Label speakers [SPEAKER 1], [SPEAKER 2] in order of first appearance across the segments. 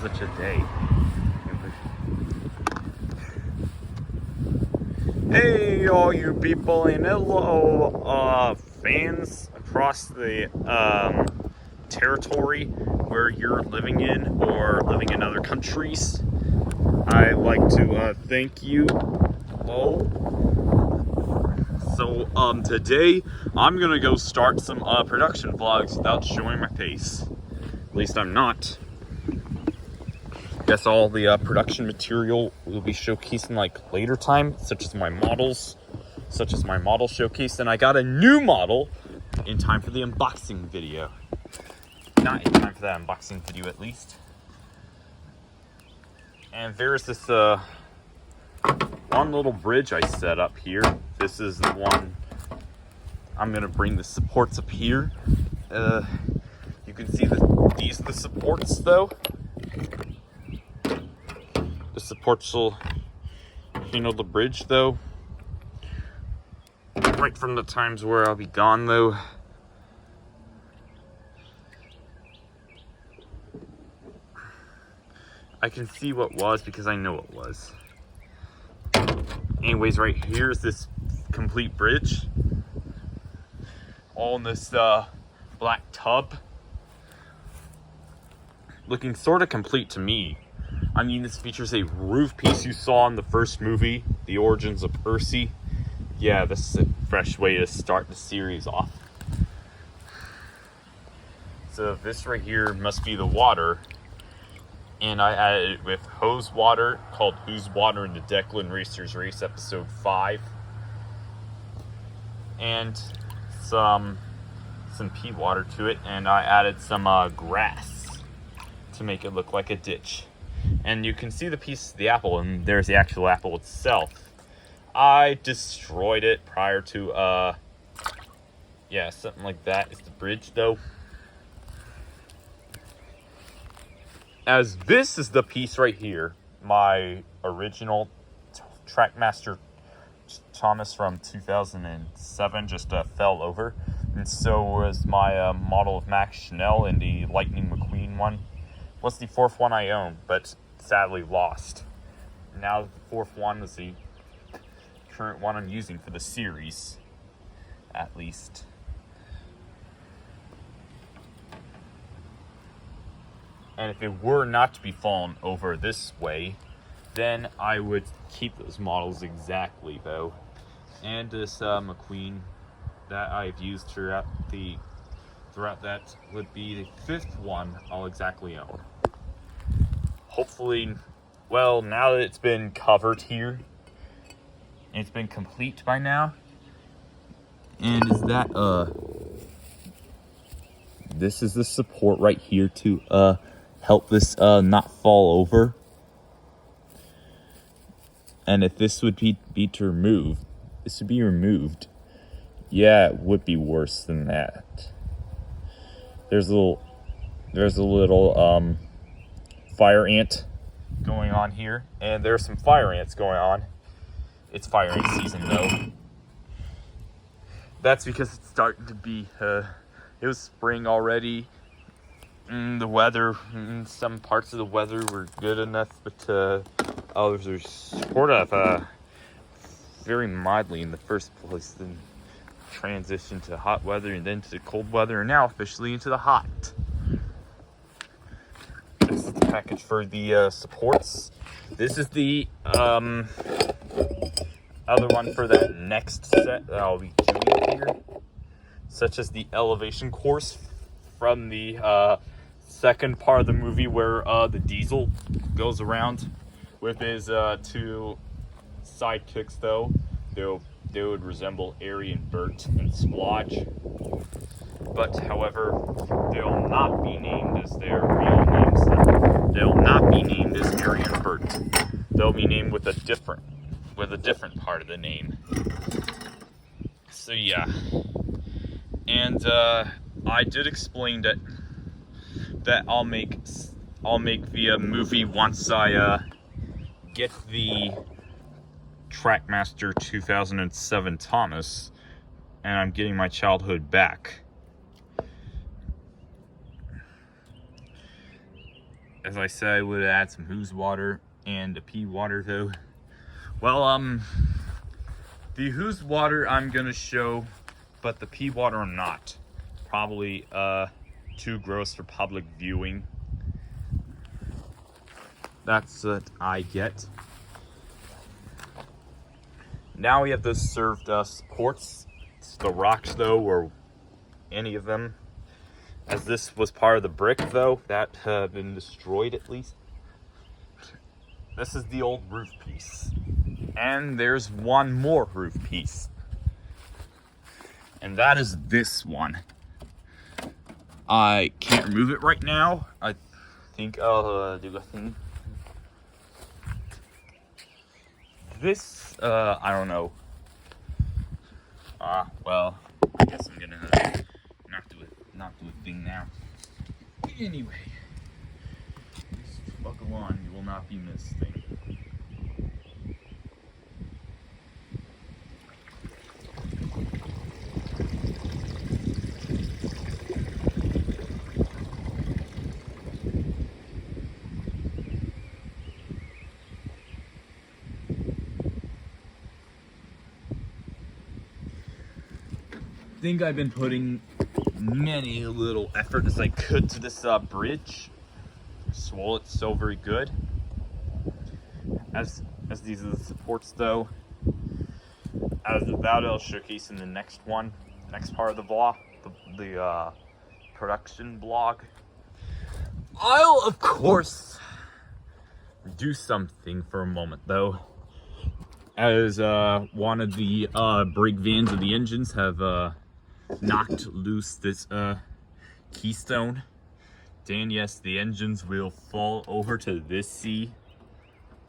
[SPEAKER 1] such a day. Hey, all you people, and hello, fans across the territory where you're living in or living in other countries. I'd like to thank you all. So today I'm gonna go start some production vlogs without showing my face. At least I'm not. Guess all the production material will be showcasing like later time, such as my model showcase. And I got a new model in time for the unboxing video. Not in time for that unboxing video, at least. And there's this one little bridge I set up here. This is the one I'm gonna bring the supports up here. You can see that these are the supports though. The supports will handle the bridge though. Right from the times where I'll be gone though. I can see what was because I know it was. Anyways, right here is this complete bridge. All in this black tub. Looking sort of complete to me. I mean, this features a roof piece you saw in the first movie, The Origins of Percy. Yeah, this is a fresh way to start the series off. So this right here must be the water. And I added it with hose water, called Who's Water in the Declan Racers Race, episode 5. And some pea water to it, and I added some grass to make it look like a ditch. And you can see the piece of the apple, and there's the actual apple itself. I destroyed it prior to, yeah, something like that is the bridge, though. As this is the piece right here, my original Trackmaster Thomas from 2007 just fell over. And so was my model of Max Chanel, and the Lightning McQueen one was the fourth one I owned, but sadly lost. Now the fourth one is the current one I'm using for the series, at least. And if it were not to be fallen over this way, then I would keep those models exactly, though. And this McQueen that I've used throughout that would be the fifth one I'll exactly own. Hopefully, well, now that it's been covered here, and it's been complete by now, and is that, this is the support right here to, help this, not fall over. And if this would be removed, this would be removed. Yeah, it would be worse than that. There's a little fire ant going on here, and there's some fire ants going on. It's fire ant season though. That's because it's starting to be it was spring already. The weather, some parts of the weather were good enough, but others are sort of very mildly in the first place, then transition to hot weather and then to cold weather, and now officially into the hot. This is the package for the supports. This is the other one for that next set that I'll be doing here, such as the elevation course from the second part of the movie where the Diesel goes around with his two sidekicks, though. They would resemble Airy and Bert and Splodge. But, however, they'll not be named as their real names. They'll not be named as Airy and Bert. They'll be named with a different part of the name. So, yeah. And, I did explain that I'll make the movie once I get the Trackmaster 2007 Thomas, and I'm getting my childhood back. as I said, I would add some hose water and the pea water though. Well, the hose water I'm gonna show, but the pea water I'm not. Probably too gross for public viewing. That's what I get. Now we have the served supports. It's the rocks though, or any of them. As this was part of the brick though, that had been destroyed at least. This is the old roof piece. And there's one more roof piece. And that is this one. I can't remove it right now. I think I'll do a thing. This, I don't know. Well, I guess I'm gonna not do a thing now. Anyway, just buckle on, you will not be missed thing. I think I've been putting many little effort as I could to this bridge. Swole it so very good. As these are the supports though. As that I'll showcase in the next one, next part of the vlog, the production blog. I'll of course do something for a moment though. As one of the brake vans of the engines have knocked loose this keystone. Then yes, the engines will fall over to this sea.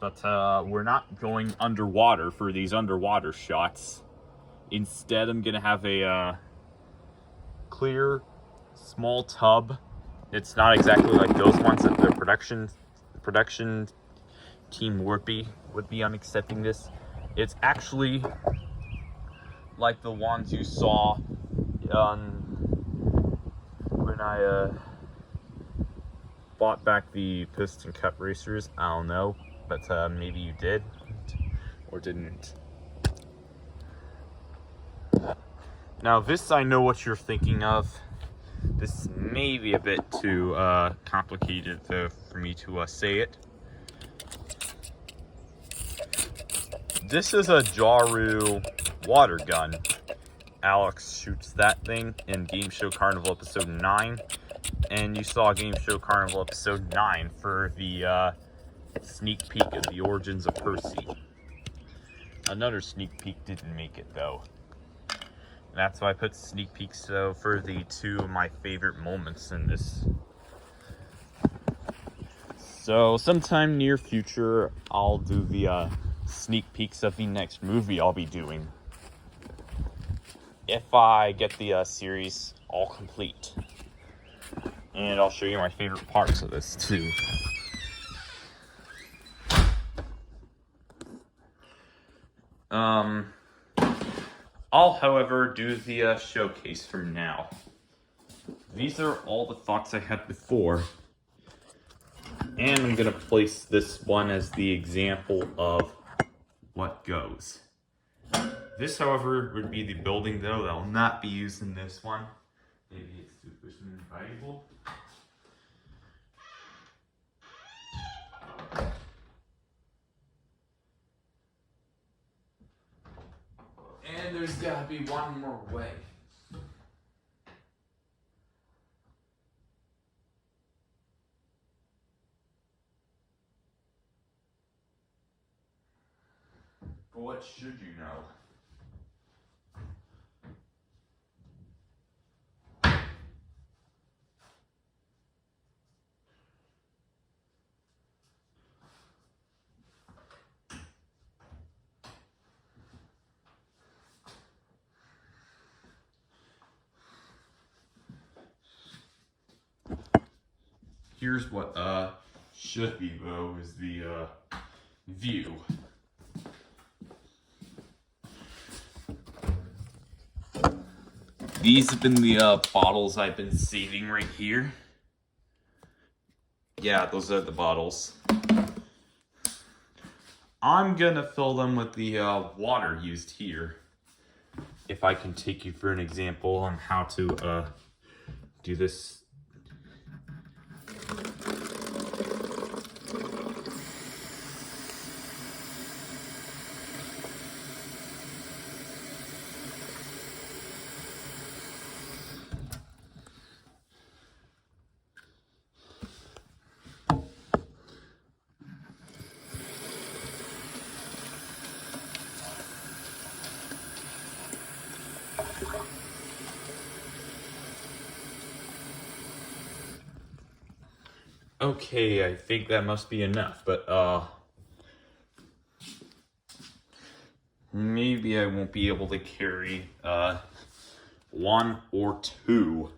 [SPEAKER 1] But we're not going underwater for these underwater shots. Instead, I'm gonna have a clear, small tub. It's not exactly like those ones that the production team would be on accepting this. It's actually like the ones you saw when I bought back the piston cup racers. I don't know, but maybe you did or didn't. Now this, I know what you're thinking of. This may be a bit too complicated for me to say it. This is a Jaru water gun. Alex shoots that thing in Game Show Carnival episode 9. And you saw Game Show Carnival episode 9 for the sneak peek of the origins of Percy. Another sneak peek didn't make it though. And that's why I put sneak peeks for the two of my favorite moments in this. So sometime near future, I'll do the sneak peeks of the next movie I'll be doing. If I get the series all complete. And I'll show you my favorite parts of this too. I'll, however, do the showcase from now. These are all the thoughts I had before. And I'm gonna place this one as the example of what goes. This, however, would be the building though that will not be used in this one. Maybe it's too person valuable. And there's gotta be one more way. But what should you know? Here's what should be though, is the view. These have been the bottles I've been saving right here. Yeah, those are the bottles. I'm gonna fill them with the water used here. If I can take you for an example on how to do this. Okay, I think that must be enough, but maybe I won't be able to carry one or two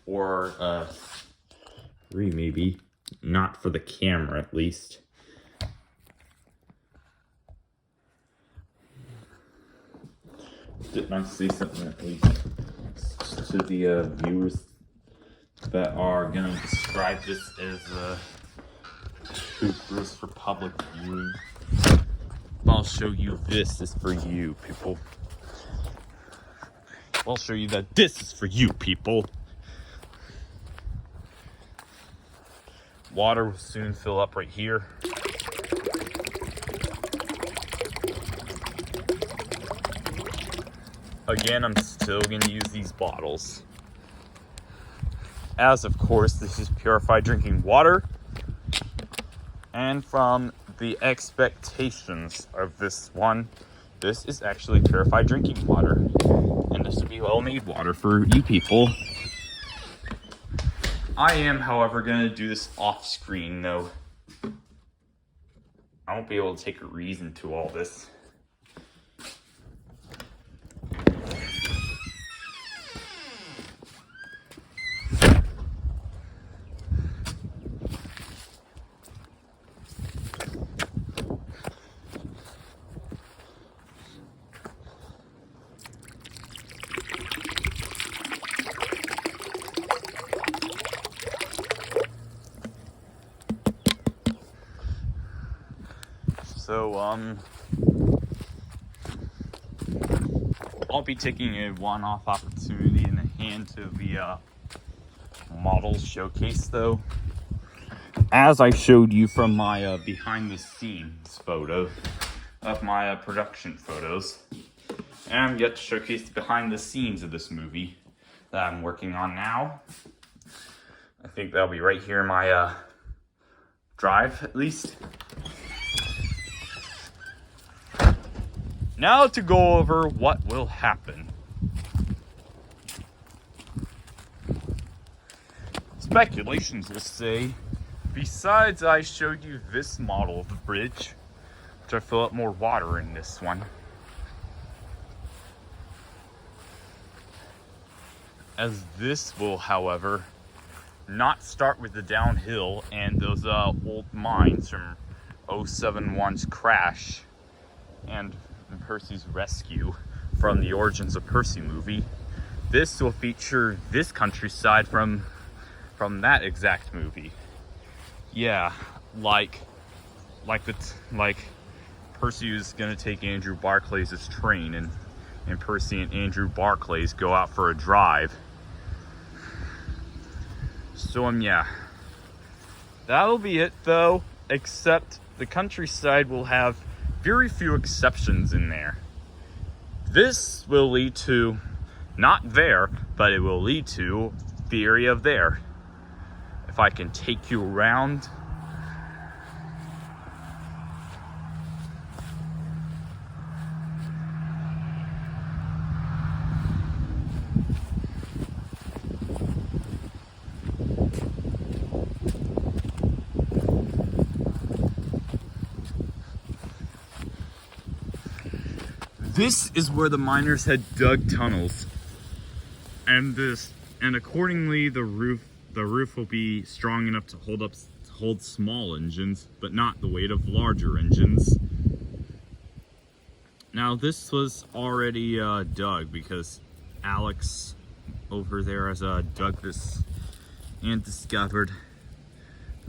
[SPEAKER 1] or three, maybe. Not for the camera, at least. Didn't I say something at least to the viewers that are gonna describe this as too gross for public viewing? I'll show you this is for you, people. I'll show you that this is for you, people. Water will soon fill up right here. Again, I'm still going to use these bottles. As of course, this is purified drinking water. And from the expectations of this one, this is actually purified drinking water. And this would be well-made water for you people. I am, however, going to do this off-screen, though. I won't be able to take a reason to all this. So, I'll be taking a one-off opportunity in the hand to the models showcase, though. As I showed you from my behind-the-scenes photo of my production photos, and I'm yet to showcase the behind-the-scenes of this movie that I'm working on now. I think that'll be right here in my drive, at least. Now to go over what will happen. Speculations will say, besides I showed you this model of the bridge, which I fill up more water in this one. As this will, however, not start with the downhill and those old mines from 071's crash and Percy's rescue from the Origins of Percy movie. This will feature this countryside from that exact movie. Yeah, like Percy is gonna take Andrew Barclay's train, and Percy and Andrew Barclay's go out for a drive. So yeah, that'll be it though, except the countryside will have very few exceptions in there. This will lead to, not there, but it will lead to the area of there. If I can take you around. This is where the miners had dug tunnels, and accordingly the roof will be strong enough to hold small engines, but not the weight of larger engines. Now this was already dug because Alex over there has dug this and discovered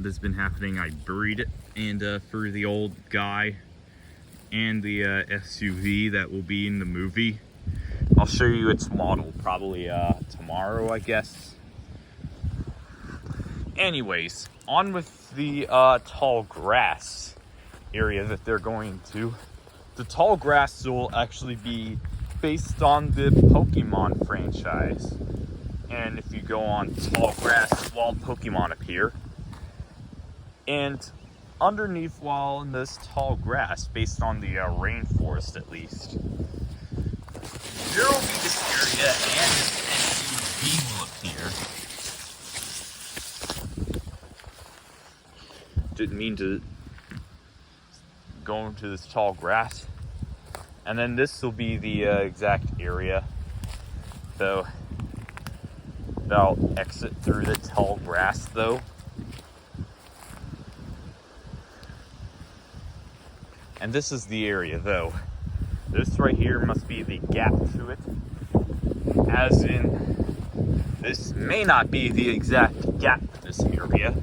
[SPEAKER 1] that's been happening. I buried it, and for the old guy and the SUV that will be in the movie, I'll show you its model probably tomorrow, I guess. Anyways, on with the tall grass area that they're going to. The tall grass will actually be based on the Pokemon franchise. And if you go on tall grass, wild Pokemon appear. And underneath, while in this tall grass, based on the rainforest at least, there will be this area and this SUV will appear. Didn't mean to go into this tall grass. And then this will be the exact area. So that'll exit through the tall grass though. And this is the area though. This right here must be the gap to it. As in, this may not be the exact gap to this area.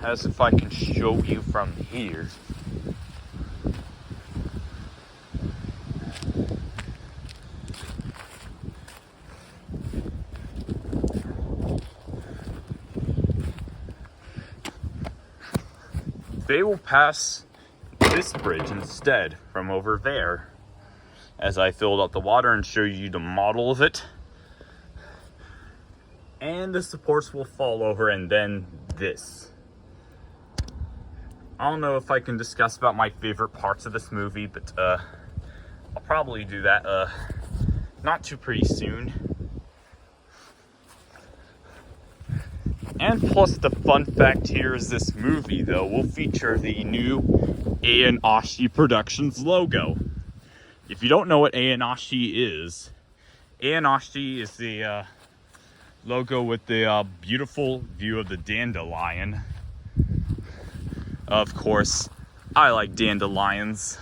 [SPEAKER 1] As if I can show you from here. They will pass this bridge instead from over there as I filled out the water and show you the model of it. And the supports will fall over, and then this. I don't know if I can discuss about my favorite parts of this movie, but I'll probably do that not too pretty soon. And plus, the fun fact here is this movie, though, will feature the new A&Ashi Productions logo. If you don't know what A&Ashi is the logo with the beautiful view of the dandelion. Of course, I like dandelions.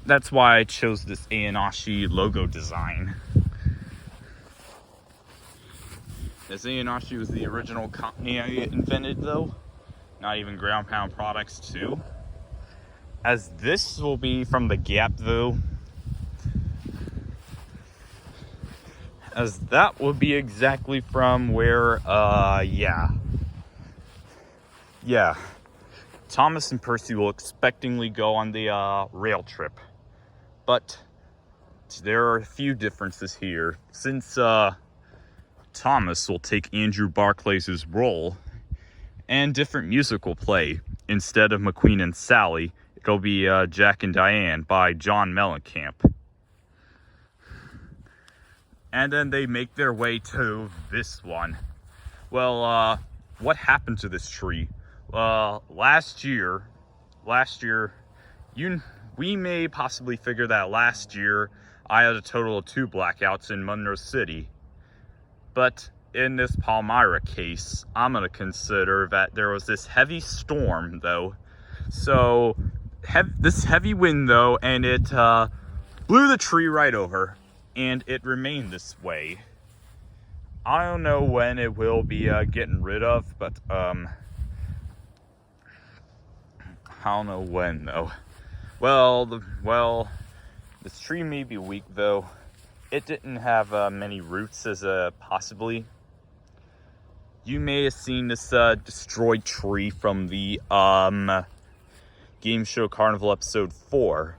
[SPEAKER 1] That's why I chose this A&Ashi logo design. As A&Ashi was the original company I invented though, not even Ground Pound Products too. As this will be from the Gap though, as that will be exactly from where, Thomas and Percy will expectingly go on the rail trip. But there are a few differences here. Since Thomas will take Andrew Barclay's role, and different music will play. Instead of McQueen and Sally, it'll be Jack and Diane by John Mellencamp. And then they make their way to this one. Well, what happened to this tree? Last year, we may possibly figure that last year I had a total of 2 blackouts in Monroe City. But in this Palmyra case, I'm going to consider that there was this heavy storm, though. So, this heavy wind, though, and it blew the tree right over. And it remained this way. I don't know when it will be getting rid of, but I don't know when, though. Well, this tree may be weak, though. It didn't have many roots as possibly. You may have seen this destroyed tree from the Game Show Carnival episode 4.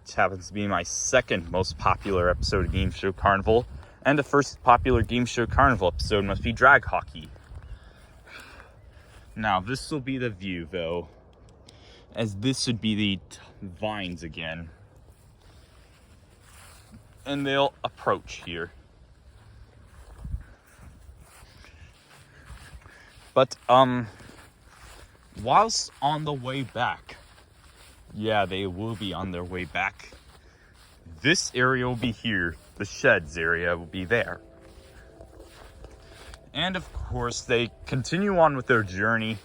[SPEAKER 1] Which happens to be my second most popular episode of Game Show Carnival. And the first popular Game Show Carnival episode must be Drag Hockey. Now, this will be the view, though. As this would be the vines again. And they'll approach here. But, whilst on the way back, yeah, they will be on their way back, this area will be here. The sheds area will be there. And of course, they continue on with their journey.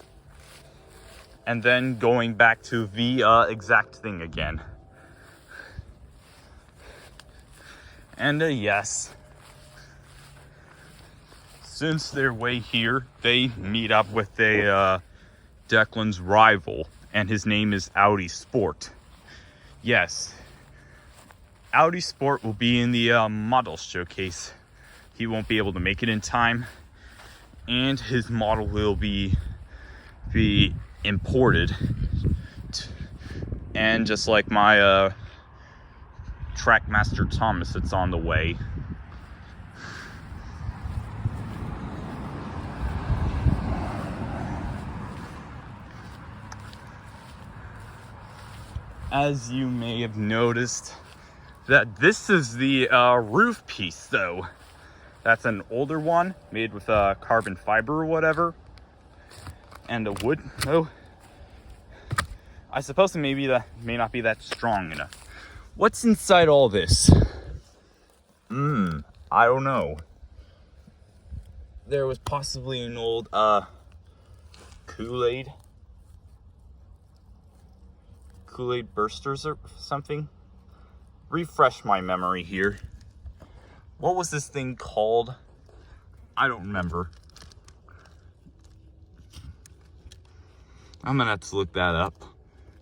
[SPEAKER 1] And then going back to the exact thing again. And yes. since their way here, they meet up with a Declan's rival, and his name is Audi Sport. Yes, Audi Sport will be in the model showcase. He won't be able to make it in time, and his model will be imported. And just like my Trackmaster Thomas, it's on the way. As you may have noticed, that this is the roof piece though. That's an older one made with carbon fiber or whatever, and a wood. Oh, I suppose maybe that may not be that strong enough. What's inside all this? I don't know. There was possibly an old Kool-Aid bursters or something. Refresh my memory here. What was this thing called? I don't remember. I'm gonna have to look that up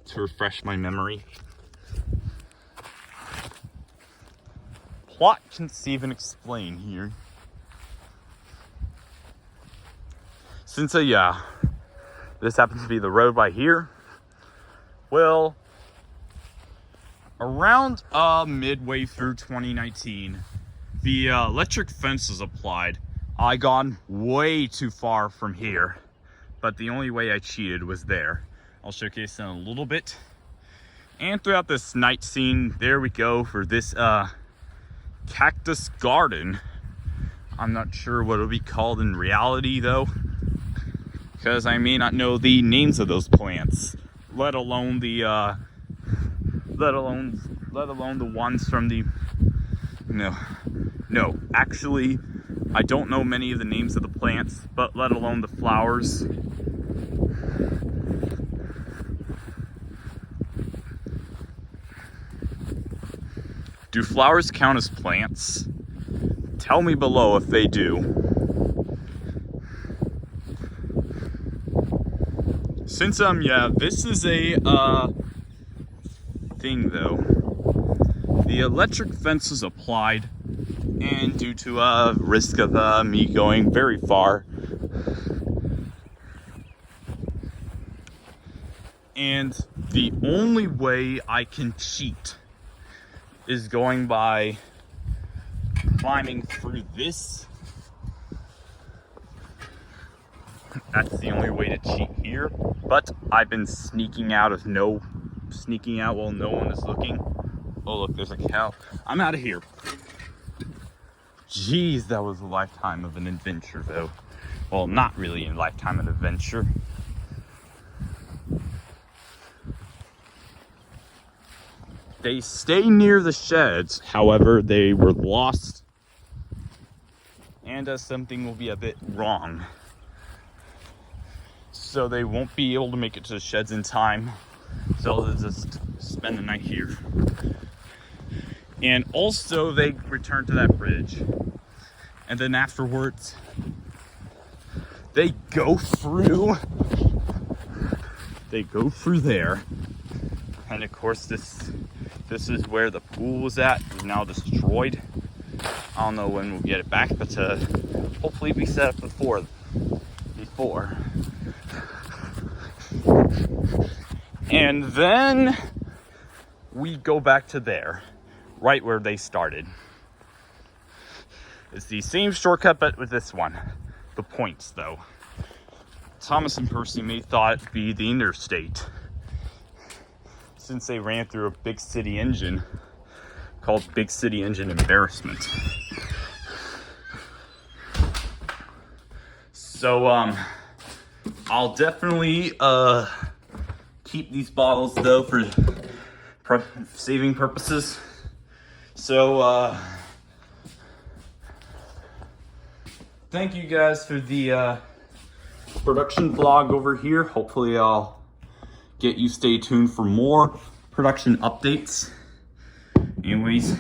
[SPEAKER 1] to refresh my memory. Plot, conceive, and explain here. Since this happens to be the road by here, well, around midway through 2019, the electric fence was applied. I gone way too far from here, but the only way I cheated was there. I'll showcase in a little bit. And throughout this night scene, there we go for this cactus garden. I'm not sure what it'll be called in reality though, because I may not know the names of those plants, let alone the let alone the ones from the no, actually I don't know many of the names of the plants, but let alone the flowers. Do flowers count as plants? Tell me below if they do. Since this is a thing though. The electric fence is applied, and due to risk of me going very far, and the only way I can cheat is going by climbing through this. That's the only way to cheat here, but I've been sneaking out while no one is looking. Oh look, there's a cow. I'm out of here. Jeez, that was a lifetime of an adventure though. Well, not really a lifetime of adventure. They stay near the sheds, however, they were lost, and something will be a bit wrong. So they won't be able to make it to the sheds in time, so they'll just spend the night here. And also they return to that bridge, and then afterwards they go through there, and of course this is where the pool was at. It's now destroyed. I don't know when we'll get it back, but hopefully we set up before. And then we go back to there, right where they started. It's the same shortcut, but with this one. The points, though. Thomas and Percy may thought it'd be the interstate, since they ran through a big city engine called Big City Engine Embarrassment. So, I'll definitely keep these bottles though for saving purposes. So, thank you guys for the production vlog over here. Hopefully I'll get you stay tuned for more production updates. Anyways,